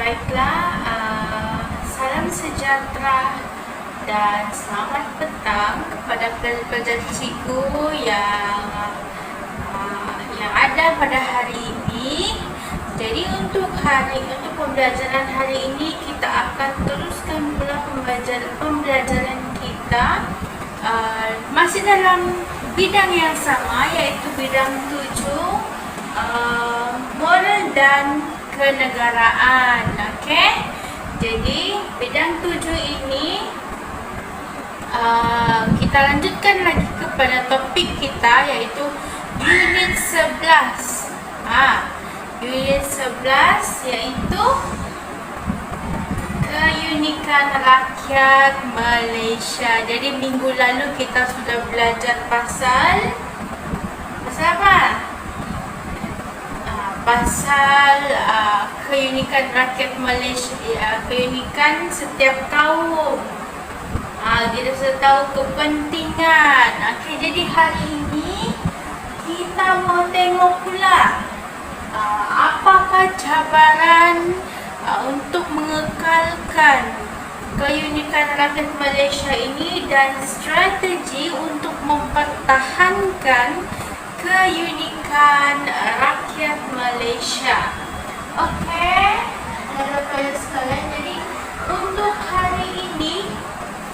Baiklah, salam sejahtera dan selamat petang kepada pelajar-pelajar cikgu yang ada pada hari ini. Jadi untuk pembelajaran hari ini kita akan teruskan pula pembelajaran kita masih dalam bidang yang sama, iaitu bidang 7, moral dan kenegaraan. Okey. Jadi bidang 7 ini kita lanjutkan lagi kepada topik kita, iaitu unit 11. Unit 11 iaitu keunikan rakyat Malaysia. Jadi minggu lalu kita sudah belajar pasal apa? Pasal keunikan rakyat Malaysia, keunikan setiap kaum. Kita sudah tahu kepentingan. Okey, jadi hari ini kita mau tengok pula apakah cabaran untuk mengekalkan keunikan rakyat Malaysia ini dan strategi untuk mempertahankan keunikan rakyat Malaysia. Okey, pelajar sekalian, jadi untuk hari ini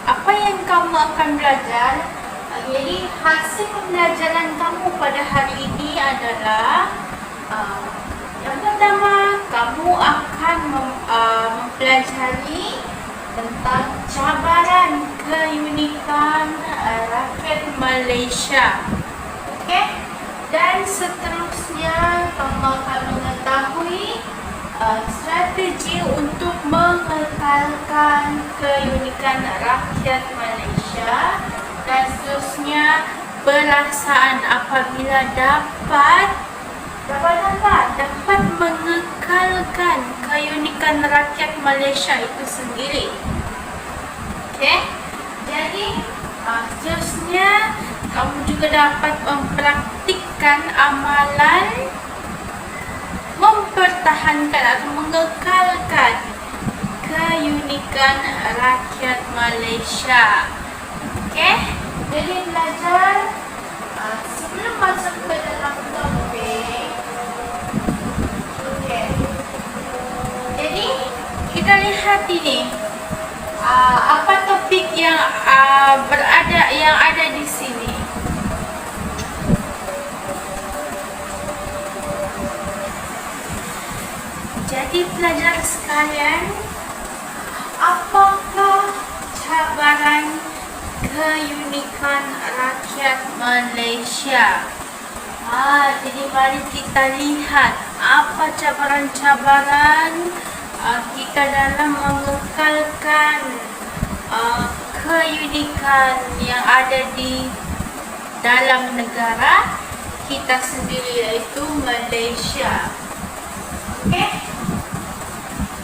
apa yang kamu akan belajar? Jadi hasil pembelajaran kamu pada hari ini adalah yang pertama, kamu akan mempelajari tentang cabaran keunikan rakyat Malaysia. Okey? Dan seterusnya kamu akan mengetahui strategi untuk mengekalkan keunikan rakyat Malaysia, dan seterusnya perasaan apabila dapat mengekalkan keunikan rakyat Malaysia itu sendiri. Okey? Jadi seterusnya kamu juga dapat mempraktikkan amalan mempertahankan atau mengekalkan keunikan rakyat Malaysia. Okey? Jadi belajar sebelum masuk ke dalam topik. Okey. Jadi kita lihat ini. Apa topik yang ada di sini? Jadi pelajar sekalian, apakah cabaran keunikan rakyat Malaysia? Jadi mari kita lihat apa cabaran-cabaran kita dalam mengekalkan keunikan yang ada di dalam negara kita sendiri, yaitu Malaysia. Okey?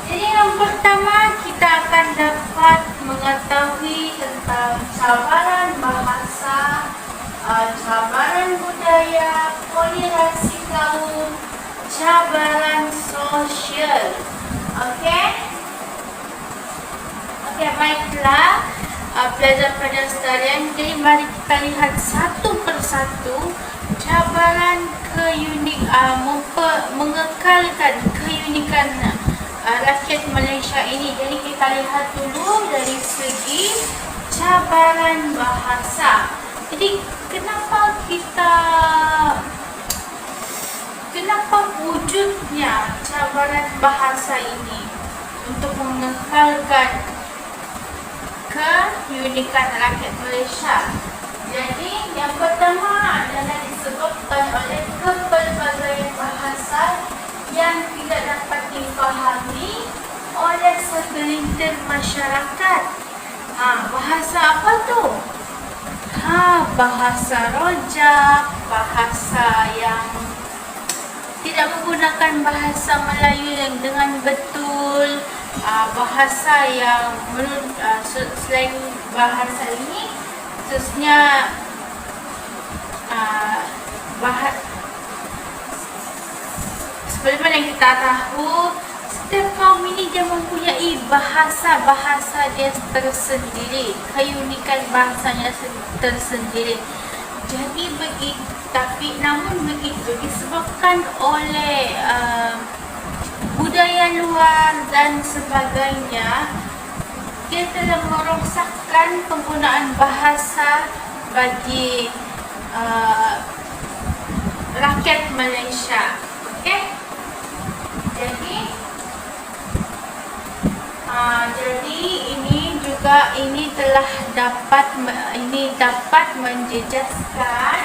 Jadi yang pertama, kita akan dapat mengetahui tentang cabaran bahasa, cabaran budaya, toleransi kaum, cabaran sosial. Okey? Okey, baiklah pelajar-pelajar sekalian. Jadi mari kita lihat satu persatu cabaran mengekalkan keunikan rakyat Malaysia ini. Jadi kita lihat dulu dari segi cabaran bahasa. Jadi kenapa wujudnya cabaran bahasa ini untuk mengekalkan keunikan rakyat Malaysia? Jadi yang pertama adalah disebabkan oleh kepelbagaian bahasa yang tidak dapat dipahami oleh segelintir masyarakat. Bahasa apa tu? Bahasa rojak, bahasa yang tidak menggunakan bahasa Melayu yang dengan betul, bahasa yang selain bahasa ini, khususnya sebagaimana yang kita tahu, setiap kaum ini dia mempunyai bahasa-bahasa dia tersendiri, keunikan bahasanya tersendiri. Jadi namun begitu disebabkan oleh budaya luar dan sebagainya, dia telah merosakkan penggunaan bahasa bagi rakyat Malaysia. Okey? Jadi ini dapat menjejaskan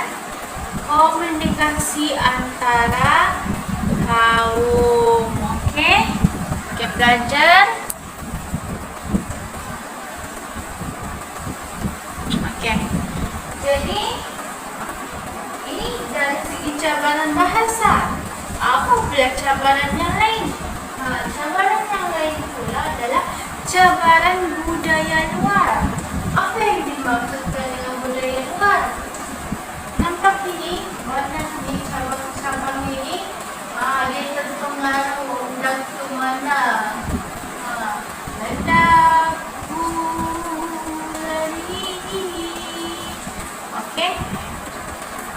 komunikasi antara kaum. Okey? Okey, belajar. Okey. Jadi ini dari segi cabaran bahasa. Apa pula cabaran yang lain? Cabaran yang lain pula adalah cabaran budaya luar. Apa yang dimaksudkan dengan budaya luar? Nampak ini, warna di cabang-cabang ini, dia terpengaruh dari mana? Ladaku ini. Okey?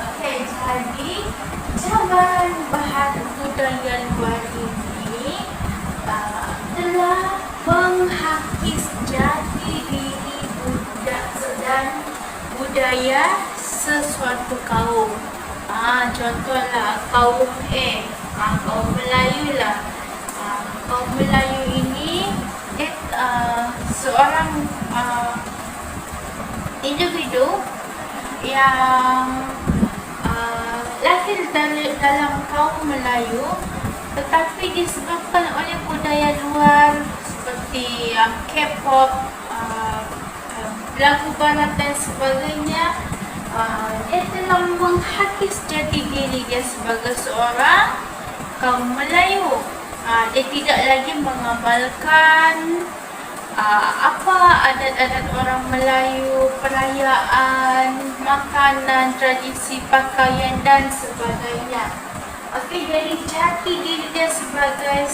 Okey, jadi cabaran bahasa budaya luar ini telah menghakis jati diri dan budaya sesuatu kaum. Contohlah kaum kaum Melayu lah. Kaum Melayu ini seorang individu yang lahir dalam kaum Melayu, tetapi disebabkan oleh budaya luar seperti K-pop, lagu barat dan sebagainya, dia telah menghakis jati diri dia sebagai seorang kaum Melayu. Dia tidak lagi mengamalkan apa adat-adat orang Melayu, perayaan, makanan, tradisi, pakaian dan sebagainya. Okey, jadi jati diri dia sebagai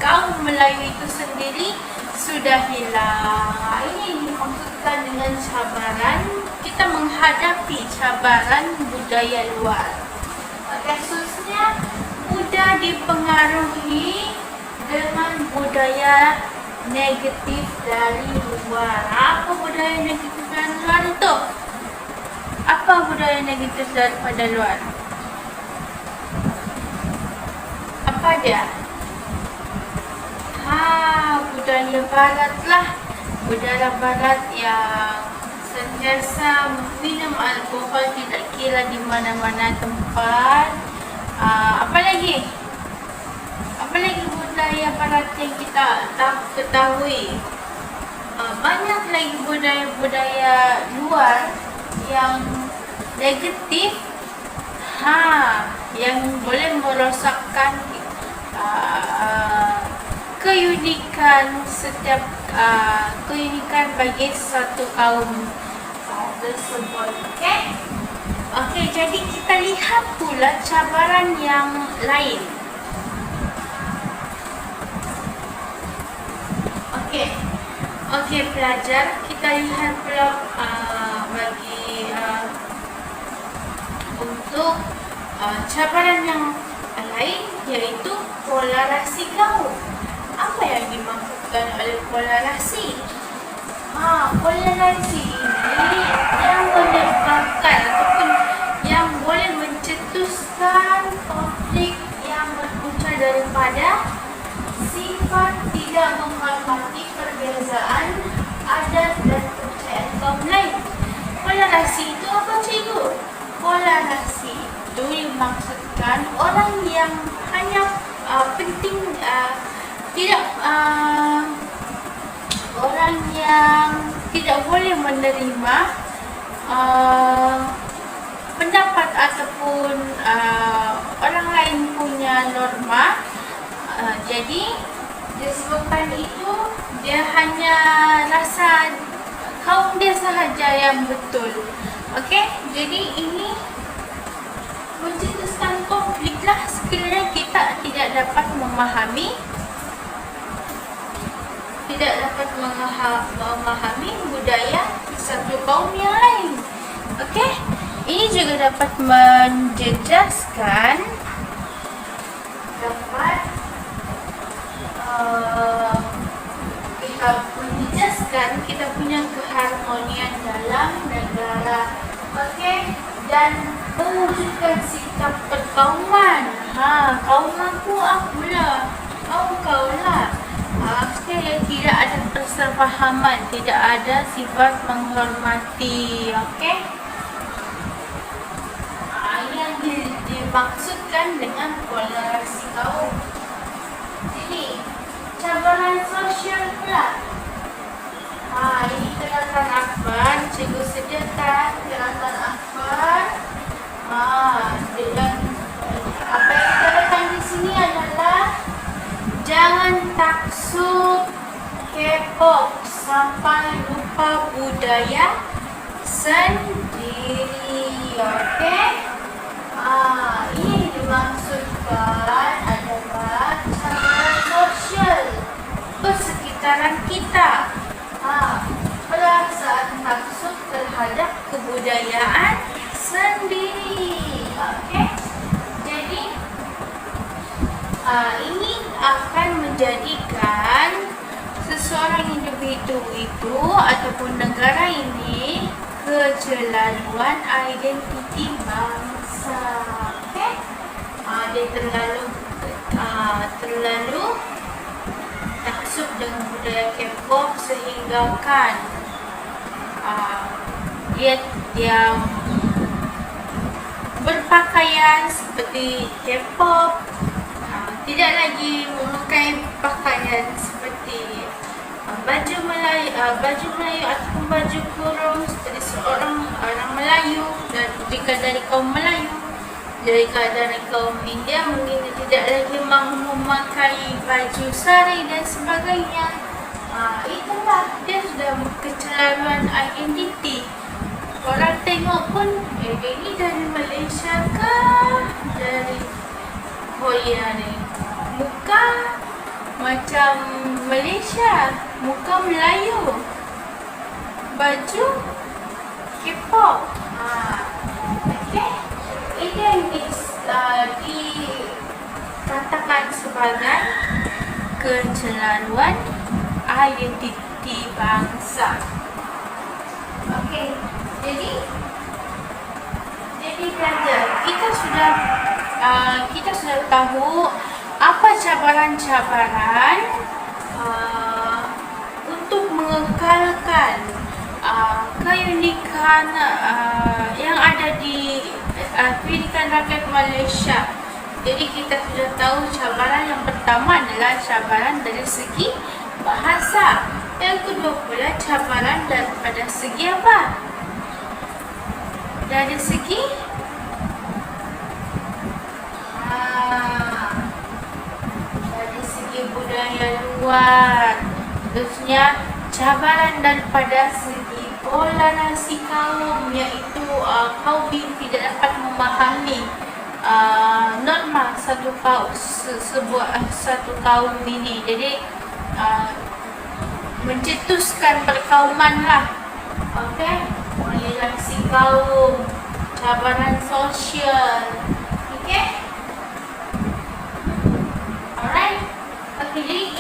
kaum Melayu itu sendiri sudah hilang. Ini yang dimaksudkan dengan cabaran. Kita menghadapi cabaran budaya luar. Khususnya mudah dipengaruhi dengan budaya negatif dari luar. Apa budaya negatif dari luar itu? Apa budaya negatif daripada luar? Apa dia? Budaya barat lah. Budaya barat yang sentiasa minum alkohol tidak kira di mana-mana tempat. Apa lagi? Apa lagi budaya barat yang kita ketahui? Banyak lagi budaya-budaya luar yang negatif, yang boleh merosakkan keunikan bagi satu kaum tersebut. Okey, jadi kita lihat pula cabaran yang lain. Okey, pelajar, kita lihat pula bagi untuk cabaran yang lain, iaitu polarasi kaum. Apa yang dimaksudkan oleh polarasi? Polarasi ini yang menyebabkan ataupun yang boleh mencetuskan konflik yang berpunca daripada sifat tidak menghormati perbezaan adat dan kepercayaan kaum lain. Polarasi itu apa, cikgu? Polarasi itu dimaksudkan orang yang hanya orang yang tidak boleh menerima pendapat ataupun orang lain punya norma. Jadi disebabkan itu dia hanya rasa kaum dia sahaja yang betul. Okey, jadi ini mencetuskan konflik lah sekiranya kita tidak dapat memahami tidak dapat memahami budaya satu kaum yang lain. Okey, ini juga dapat menjejaskan kita punya keharmonian dalam negara. Okey, dan mewujudkan sikap perkauman. Kaumanku akulah, kaulah. Okey, tidak ada persefahaman, tidak ada sifat menghormati. Okey, ini yang dimaksudkan dengan toleransi kaum. Jadi, cabaran sosial pula. Ini gerakan Akbar. Cikgu sediakan gerakan Akbar. Dengan apa yang dikatakan di sini adalah jangan taksub K-pop sampai lupa budaya sendiri. Okey? Ini dimaksudkan adalah cabaran sosial bersekitaran kita. Perasaan taksub terhadap kebudayaan sendiri. Okey? Jadi ini akan menjadikan seseorang individu itu ataupun negara ini kecelaluan identiti bangsa. Okey? Dia terlalu taksub dengan budaya K-pop sehingga kan dia berpakaian seperti K-pop, tidak lagi memakai pakaian seperti baju Melayu ataupun baju kurung seperti seorang orang Melayu, dan jika dari kaum Melayu, dari kaum India mungkin tidak lagi mahu memakai baju sari dan sebagainya. Itulah dia sudah kecelaruan identiti. Orang tengok pun, ini dari Malaysia ke dari Korea ni? Muka macam Malaysia, muka Melayu, baju K-pop. Okey, ini yang dikatakan sebagai kecelaruan identiti bangsa. Okey, jadi belajar kita sudah tahu apa cabaran-cabaran untuk mengekalkan keunikan yang ada di pendidikan rakyat Malaysia. Jadi kita sudah tahu cabaran yang pertama adalah cabaran dari segi bahasa. Yang kedua pula cabaran daripada segi apa? Dari segi budaya luar. Terusnya cabaran daripada segi toleransi kaum, iaitu kaum yang tidak dapat memahami norma satu kaum ini. Jadi mencetuskan perkauman lah. Okey, toleransi kaum, cabaran sosial. Okey, alright. Jadi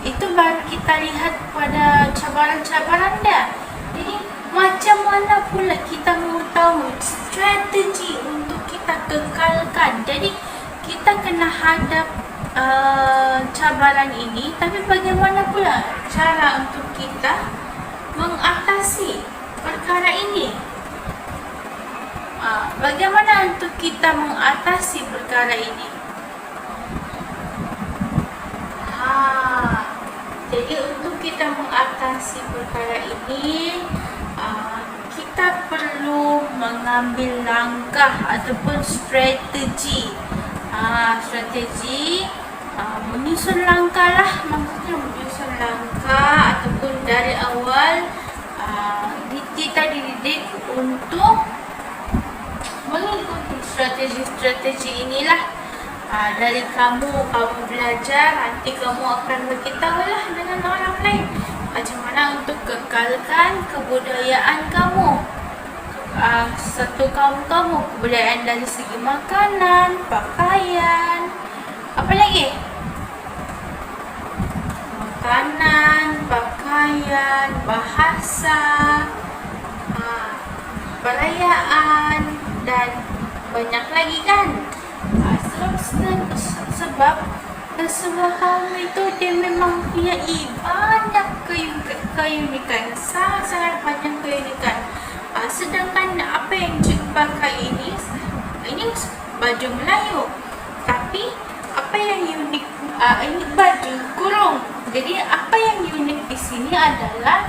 itu baru kita lihat pada cabaran-cabaran dia. Jadi macam mana pula kita mau tahu strategi untuk kita kekalkan. Jadi kita kena hadap cabaran ini, tapi bagaimana pula cara untuk kita mengatasi perkara ini? Bagaimana untuk kita mengatasi perkara ini? Jadi untuk kita mengatasi perkara ini, kita perlu mengambil langkah ataupun strategi. Menyusun langkah lah, maksudnya menyusun langkah ataupun dari awal kita dididik untuk mengikuti strategi-strategi inilah. Dari kamu belajar, nanti kamu akan beritahulah dengan orang lain macam mana untuk kekalkan kebudayaan kamu. Satu kaum kamu, kebudayaan dari segi makanan, pakaian, apa lagi? Makanan, pakaian, bahasa, perayaan, dan banyak lagi kan. Sebab sebuah kaum itu dia memang punya banyak keunikan, sangat banyak keunikan. Sedangkan apa yang cikgu pakai ini baju Melayu, tapi apa yang unik, ini baju kurung. Jadi apa yang unik di sini adalah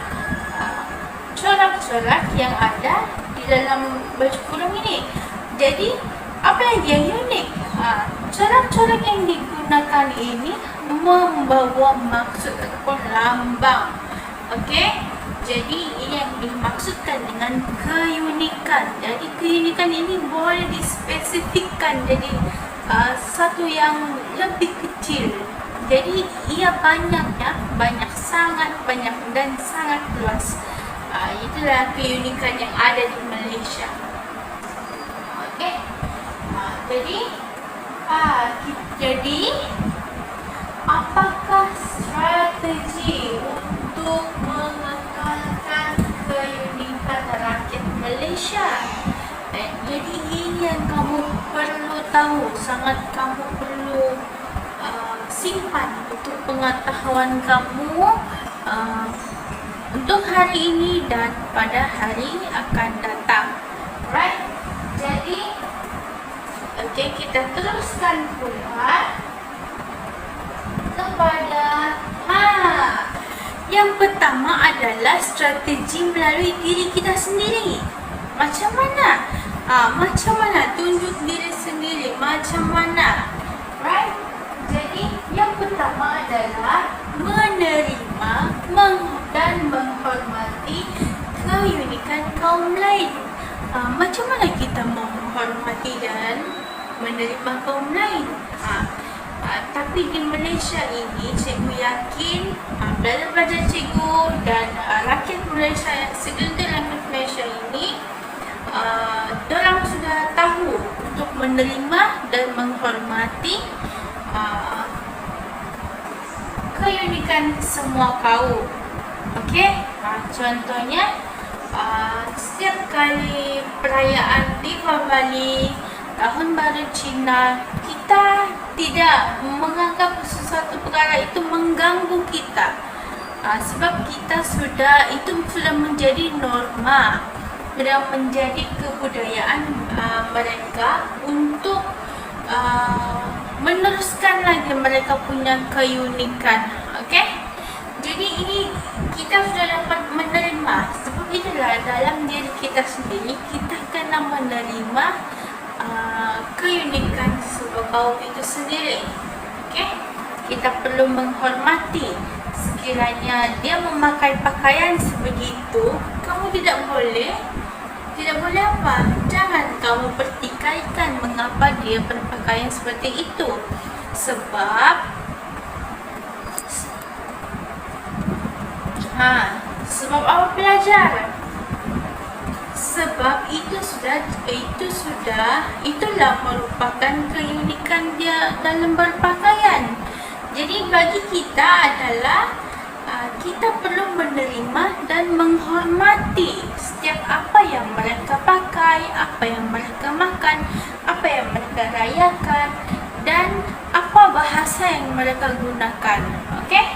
corak-corak yang ada di dalam baju kurung ini. Jadi apa lagi yang unik? Corak-corak yang digunakan ini membawa maksud ataupun lambang. Okey? Jadi ini yang dimaksudkan dengan keunikan. Jadi keunikan ini boleh dispesifikkan jadi satu yang lebih kecil. Jadi ia sangat banyak dan sangat luas. Itulah keunikan yang ada di Malaysia. Okey. Jadi apakah strategi untuk mengekalkan keunikan rakyat Malaysia? Jadi ini yang kamu perlu tahu, sangat kamu perlu simpan untuk pengetahuan kamu untuk hari ini dan pada hari akan datang. Right? Jadi kita teruskan pula kepada yang pertama adalah strategi melalui diri kita sendiri. Macam mana? Macam mana tunjuk diri sendiri? Macam mana? Right? Jadi yang pertama adalah menerima dan menghormati keunikan kaum lain. Macam mana kita menghormati dan menerima kaum lain? Tapi di Malaysia ini, cikgu yakin belajar cikgu dan rakyat Malaysia yang segelintir rakyat Malaysia ini dorang sudah tahu untuk menerima dan menghormati keunikan semua kaum. Okey? Contohnya setiap kali perayaan Deepavali, Tahun Baru Cina, kita tidak menganggap sesuatu perkara itu mengganggu kita. Sebab itu sudah menjadi norma, sudah menjadi kebudayaan mereka untuk meneruskan lagi mereka punya keunikan. Okey? Jadi ini kita sudah dapat menerima. Sebab itulah dalam diri kita sendiri kita kena menerima keunikan sebuah kaum itu sendiri. Okey? Kita perlu menghormati. Sekiranya dia memakai pakaian sebegitu, kamu tidak boleh apa? Jangan kamu pertikaikan mengapa dia berpakaian seperti itu. Sebab apa belajar? Sebab itulah merupakan keunikan dia dalam berpakaian. Jadi bagi kita adalah kita perlu menerima dan menghormati setiap apa yang mereka pakai, apa yang mereka makan, apa yang mereka rayakan, dan apa bahasa yang mereka gunakan. Okey?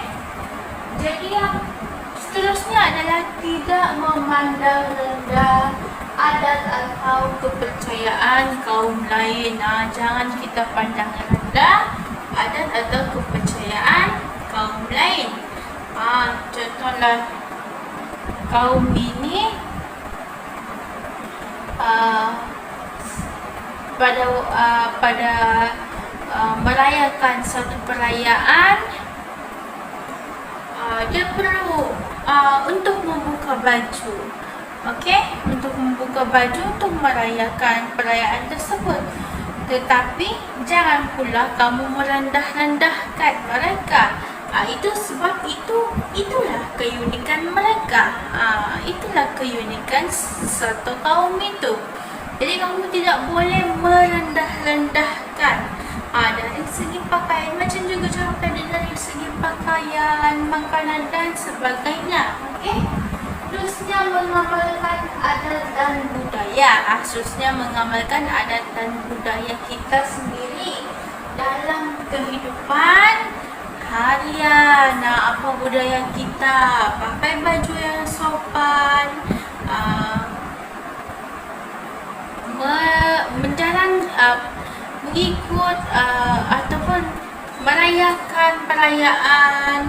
Jadi yang seterusnya adalah tidak memandang rendah adat atau kepercayaan kaum lain. Jangan kita pandang rendah adat atau kepercayaan kaum lain. Contohlah kaum ini pada merayakan satu perayaan, dia perlu untuk membuka baju. Okey, untuk membuka baju untuk merayakan perayaan tersebut. Tetapi jangan pula kamu merendah-rendahkan mereka. Itu sebab itulah keunikan mereka. Itulah keunikan satu kaum itu. Jadi kamu tidak boleh merendah-rendahkan. Dari segi pakaian, macam juga contoh dari segi pakaian, makanan dan sebagainya. Okey. Terusnya mengamalkan adat dan budaya. Terusnya mengamalkan adat dan budaya kita sendiri dalam kehidupan harian. Apa budaya kita? Pakai baju yang sopan, mengikut ataupun merayakan perayaan,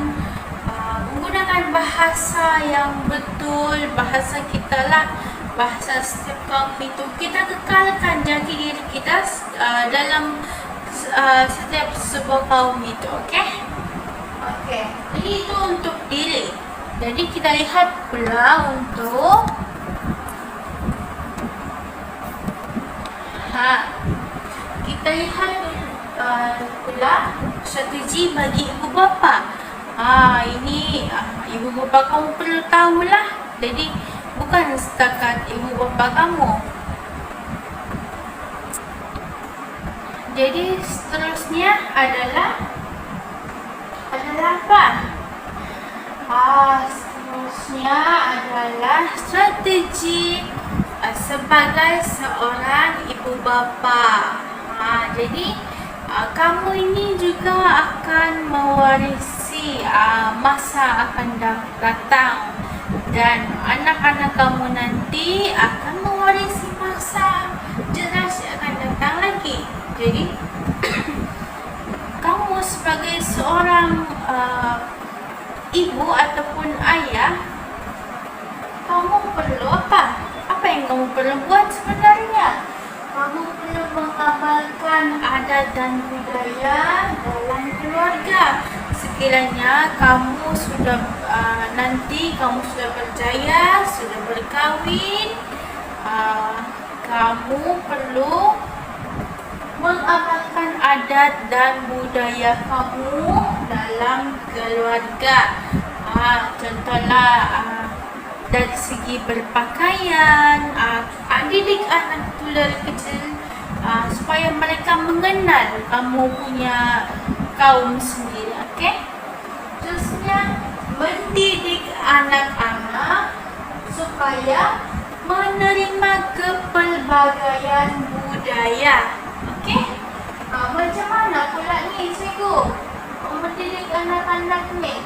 menggunakan bahasa yang betul, bahasa kita lah, bahasa setiap kaum itu kita kekalkan jati diri kita dalam setiap sebuah kaum itu. Okey. Jadi itu untuk diri. Jadi kita lihat pula untuk kita lihat pula strategi bagi ibu bapa. Ini ibu bapa kamu perlu tahulah. Jadi bukan setakat ibu bapa kamu. Jadi seterusnya adalah apa? Seterusnya adalah strategi sebagai seorang ibu bapa. Jadi kamu ini juga akan mewarisi masa akan datang, dan anak-anak kamu nanti akan mewarisi masa generasi akan datang lagi. Jadi kamu sebagai seorang ibu ataupun ayah, kamu perlu apa? Apa yang kamu perlu buat sebenarnya? Kamu perlu mengamalkan adat dan budaya dalam keluarga. Sekiranya kamu sudah nanti kamu sudah berjaya, sudah berkahwin, kamu perlu mengamalkan adat dan budaya kamu dalam keluarga. Contohlah dari segi berpakaian, didik anak itu dari kecil supaya mereka mengenal kamu punya kaum sendiri. Okey. Terusnya mendidik anak-anak supaya menerima kepelbagaian budaya. Okey. Macam mana pula ni cikgu mendidik anak-anak ni?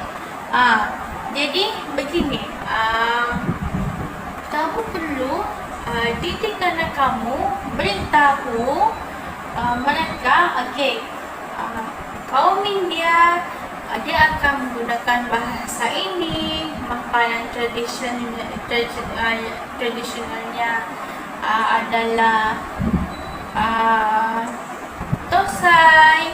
Jadi begini, kamu perlu didik anak kamu, beritahu mereka, kaum India dia akan menggunakan bahasa ini, makanan tradisionalnya adalah tosai.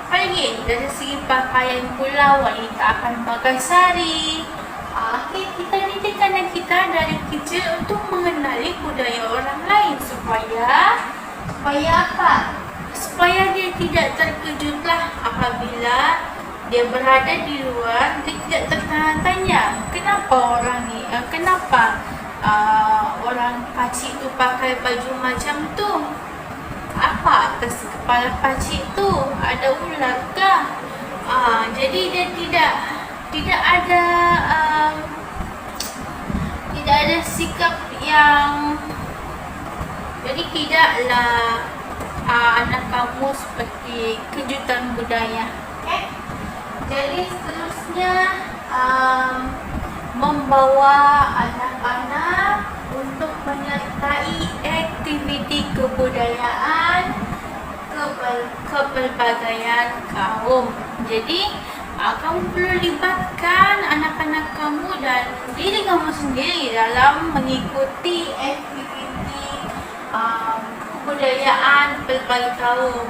Apa lagi? Dari segi pakaian pula, wanita akan pakai sari. Kita didik anak kita dari kecil untuk mengenali budaya orang lain supaya apa? Supaya dia tidak terkejutlah apabila dia berada di luar, dia tidak tertanya-tanya kenapa orang pakcik tu pakai baju macam tu. Apa atas kepala pakcik tu? Ada ular kah? Jadi dia tidak ada sikap yang, jadi tidaklah anak kamu seperti kejutan budaya. Jadi seterusnya membawa anak-anak untuk menyertai aktiviti kebudayaan kepelbagaian kaum. Jadi kamu perlu libatkan anak-anak kamu dan diri kamu sendiri dalam mengikuti aktiviti kebudayaan pelbagai kaum.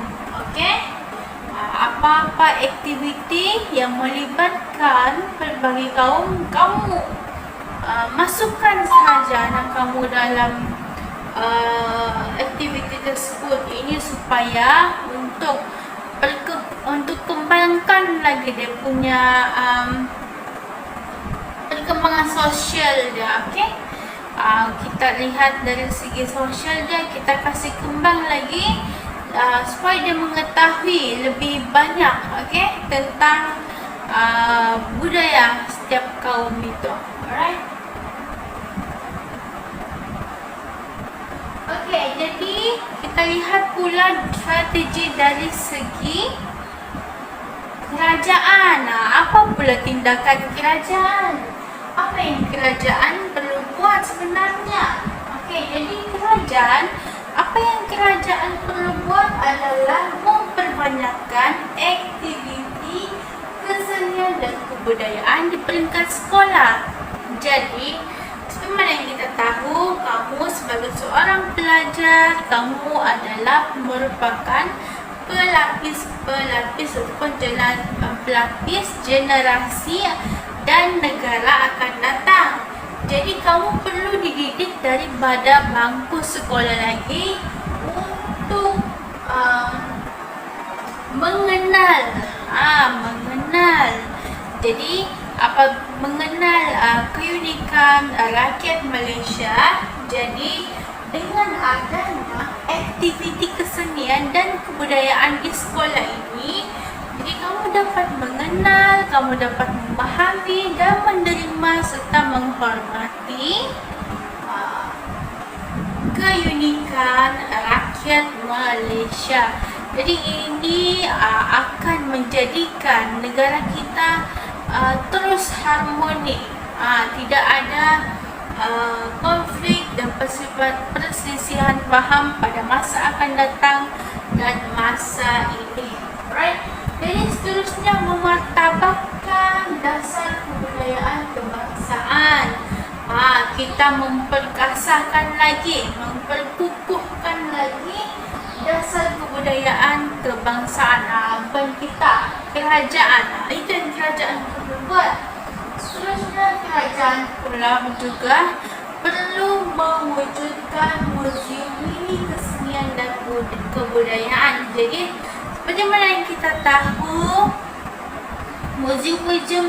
Apa-apa aktiviti yang melibatkan pelbagai kaum, kamu masukkan sahaja anak kamu dalam aktiviti tersebut. Ini supaya untuk kembangkan lagi dia punya perkembangan sosial dia. Okey, kita lihat dari segi sosial dia, kita kasih kembang lagi supaya dia mengetahui lebih banyak, okey, tentang budaya setiap kaum itu. Alright. Okey, jadi kita lihat pula strategi dari segi kerajaan. Apa pula tindakan kerajaan? Apa yang kerajaan perlu buat sebenarnya? Okey, jadi apa yang kerajaan perlu buat adalah memperbanyakkan aktiviti kesenian dan kebudayaan di peringkat sekolah. Jadi, seperti mana yang kita tahu, kamu sebagai seorang pelajar, kamu adalah merupakan pelapis ataupun pelapis generasi dan negara akan datang. Jadi kamu perlu dididik daripada bangku sekolah lagi untuk mengenal. Jadi mengenal keunikan rakyat Malaysia. Jadi dengan adanya aktiviti kesenian dan kebudayaan di sekolah ini, jadi kamu dapat mengenal, kamu dapat memahami dan menerima serta menghormati keunikan rakyat Malaysia. Jadi ini akan menjadikan negara kita terus harmoni, tidak ada konflik dan perselisihan faham pada masa akan datang dan masa ini. Right? Jadi seterusnya memartabatkan dasar kebudayaan kebangsaan. Kita memperkasahkan lagi, memperkukuhkan lagi dasar kebudayaan kebangsaan. Kita kerajaan, itu yang kerajaan perlu buat. Seterusnya kerajaan pula juga perlu mewujudkan muzium mini kesenian dan kebudayaan. Jadi seperti mana yang kita tahu, muzium-muzium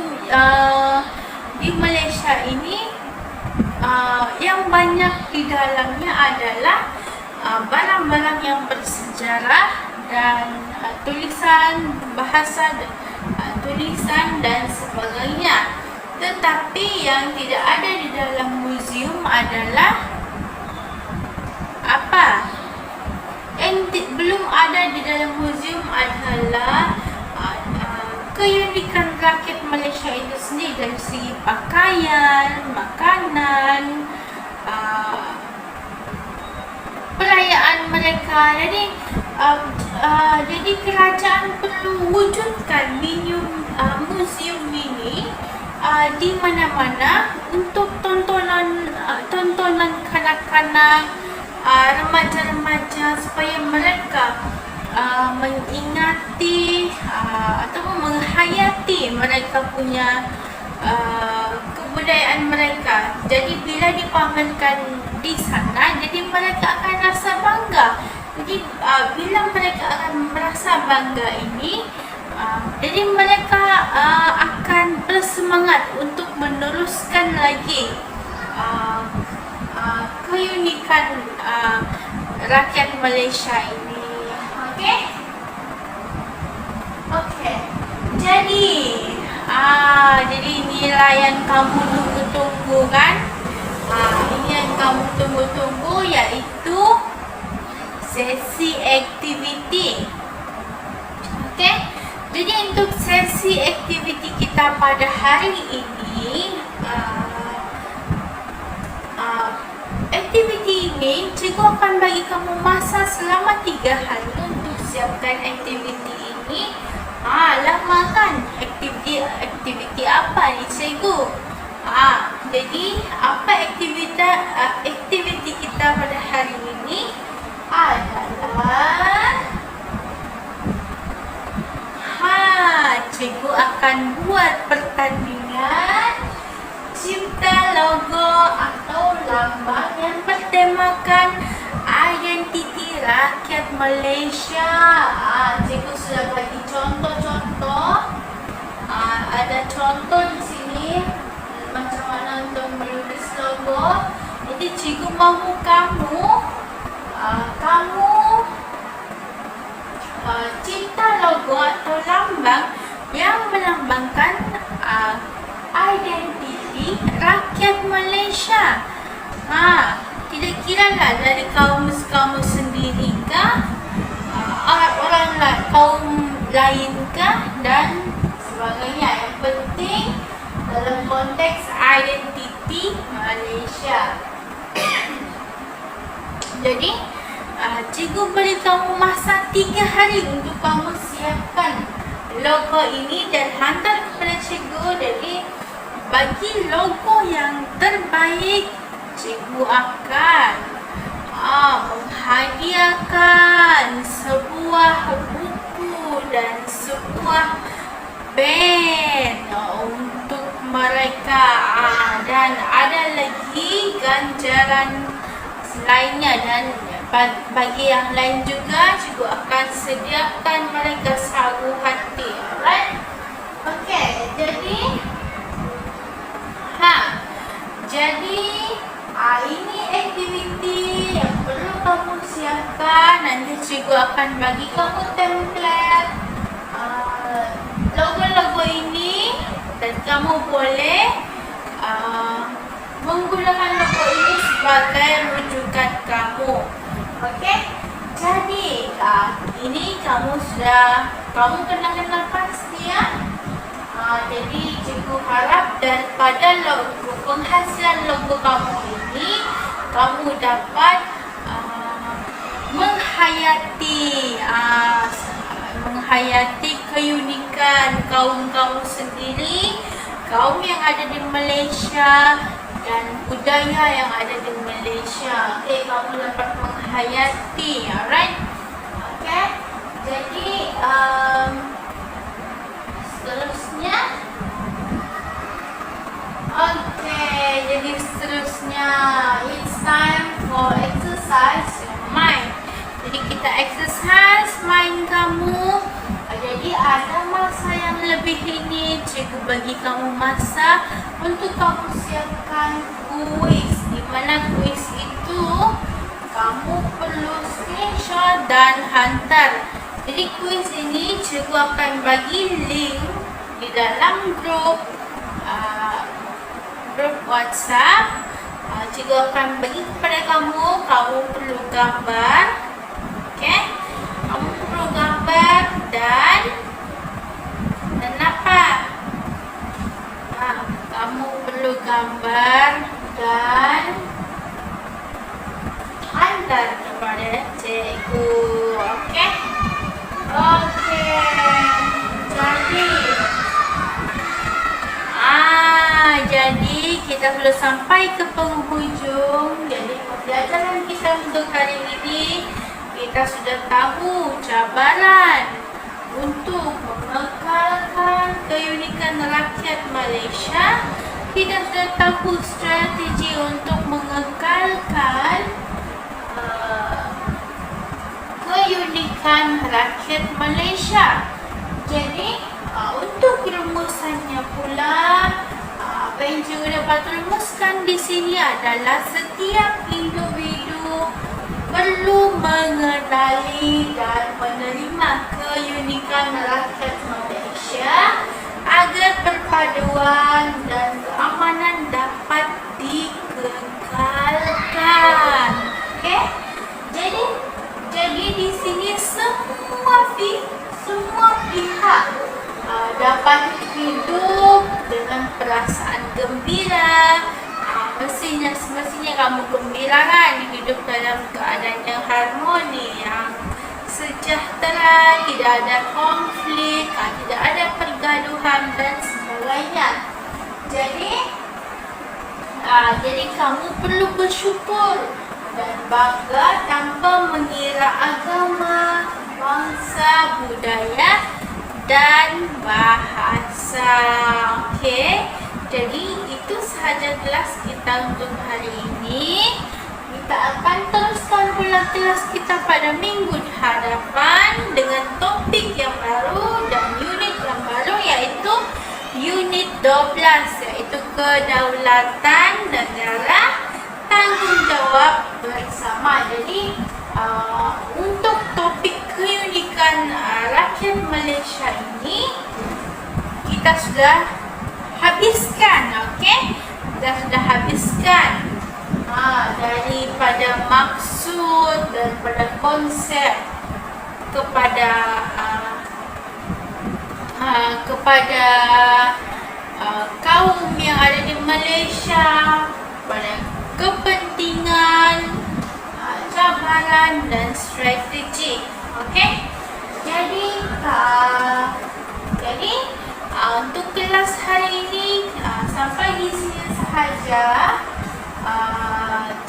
di Malaysia ini yang banyak di dalamnya adalah barang-barang yang bersejarah dan tulisan bahasa, tulisan dan sebagainya. Tetapi yang tidak ada di dalam muzium adalah apa? Yang belum ada di dalam muzium adalah keunikan rakyat Malaysia itu sendiri dari segi pakaian, makanan, perayaan mereka. Jadi kerajaan perlu wujudkan muzium ini di mana-mana untuk tontonan kanak-kanak, remaja-remaja, supaya mereka mengingati ataupun menghayati mereka punya kebudayaan mereka. Jadi bila dipamerkan di sana, jadi mereka akan rasa bangga. Jadi bila mereka akan merasa bangga ini, jadi mereka akan bersemangat untuk meneruskan lagi keunikan rakyat Malaysia ini. Okey. Jadi inilah yang kamu tunggu-tunggu kan? Ini yang kamu tunggu-tunggu, iaitu sesi aktiviti. Okey. Jadi untuk sesi aktiviti kita pada hari ini, aktiviti ini cikgu akan bagi kamu masa selama 3 hari untuk siapkan aktiviti ini. Lama kan? Aktiviti apa ni cikgu? Jadi apa aktiviti kita pada hari ini adalah cikgu akan buat pertandingan mencipta logo atau lambang yang bertemakan identiti rakyat Malaysia. Cikgu sudah bagi contoh-contoh. Ada contoh di sini macam mana untuk melukis logo. Jadi cikgu mahu kamu cipta logo atau lambang yang melambangkan identiti rakyat Malaysia. Kira-kira lah dari kaum sendiri kah, kaum lain kah, dan sebagainya. Yang penting dalam konteks identiti Malaysia. Jadi cikgu beri kamu masa 3 hari untuk kamu siapkan logo ini dan hantar kepada cikgu. Jadi bagi logo yang terbaik, cikgu akan menghadiahkan sebuah buku dan sebuah band untuk mereka, dan ada lagi ganjaran lainnya, dan bagi yang lain juga cikgu akan sediakan mereka sagu hati. Alright? Okay, jadi ini aktiviti yang perlu kamu siapkan. Nanti cikgu akan bagi kamu template logo-logo ini, dan kamu boleh menggunakan logo ini sebagai rujukan kamu. Okey? Jadi ini kamu kenal pasti ya. Jadi cikgu harap daripada penghasilan logo kamu ini, kamu dapat menghayati keunikan kaum kamu sendiri, kaum yang ada di Malaysia, dan budaya yang ada di Malaysia. Okey, kamu dapat menghayati. Alright? Okey. Jadi seterusnya, it's time for exercise your mind. Jadi kita exercise mind kamu. Jadi ada masa yang lebih ini, cikgu bagi kamu masa untuk kamu siapkan kuis. Di mana kuis itu kamu perlu screenshot dan hantar. Jadi kuis ini cikgu akan bagi link di dalam grup WhatsApp. Cikgu akan bagi kepada kamu. Kamu perlu gambar, okey? Kamu perlu gambar dan apa? Kamu perlu gambar dan hantar kepada cikgu. Okey? Okey. Jadi kita sudah sampai ke penghujung. Jadi pembelajaran kita untuk hari ini, kita sudah tahu cabaran untuk mengekalkan keunikan rakyat Malaysia. Kita sudah tahu strategi untuk mengekalkan keunikan rakyat Malaysia. Jadi untuk rumusannya pula, apa yang cikgu dapat rumuskan di sini adalah setiap individu perlu mengenali dan menerima keunikan rakyat Malaysia agar perpaduan dan keamanan dapat dikekalkan. Okey? Jadi di sini semua pihak dapat hidup dengan perasaan gembira. Semestinya kamu gembira kan, hidup dalam keadaan yang harmoni, yang sejahtera, tidak ada konflik, tidak ada pergaduhan dan sebagainya. Jadi kamu perlu bersyukur dan bangga tanpa mengira agama, bangsa, budaya dan bahasa. Okey, jadi itu sahaja kelas kita untuk hari ini. Kita akan teruskan pula kelas kita pada minggu hadapan dengan topik yang baru dan unit yang baru, iaitu unit 12, iaitu kedaulatan negara, tanggungjawab bersama. Jadi untuk topik keunikan rakyat Malaysia ini kita sudah habiskan, okey? Kita sudah habiskan daripada maksud, daripada konsep kepada kaum yang ada di Malaysia, pada kepentingan, cabaran dan strategi. Okey? Jadi untuk kelas hari ini sampai di sini sahaja.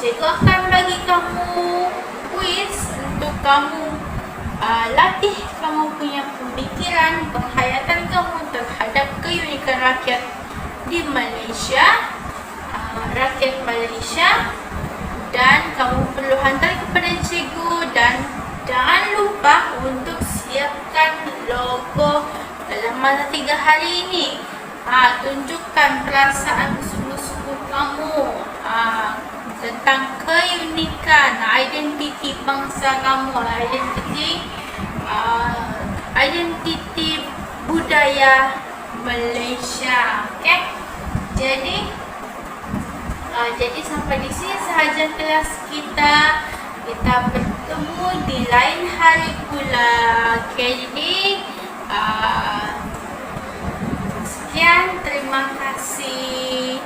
Cikgu akan bagi kamu quiz untuk kamu latih kamu punya pemikiran, penghayatan kamu terhadap keunikan rakyat di Malaysia, rakyat Malaysia, dan kamu perlu hantar kepada cikgu, dan jangan lupa untuk siapkan logo dalam masa 3 hari ini. Tunjukkan perasaan sungguh-sungguh kamu tentang keunikan, identiti bangsa kamu, identiti budaya Malaysia. Okey? Jadi sampai di sini sahaja kelas kita. Kita bertemu di lain hari pula. Okey, jadi sekian, terima kasih.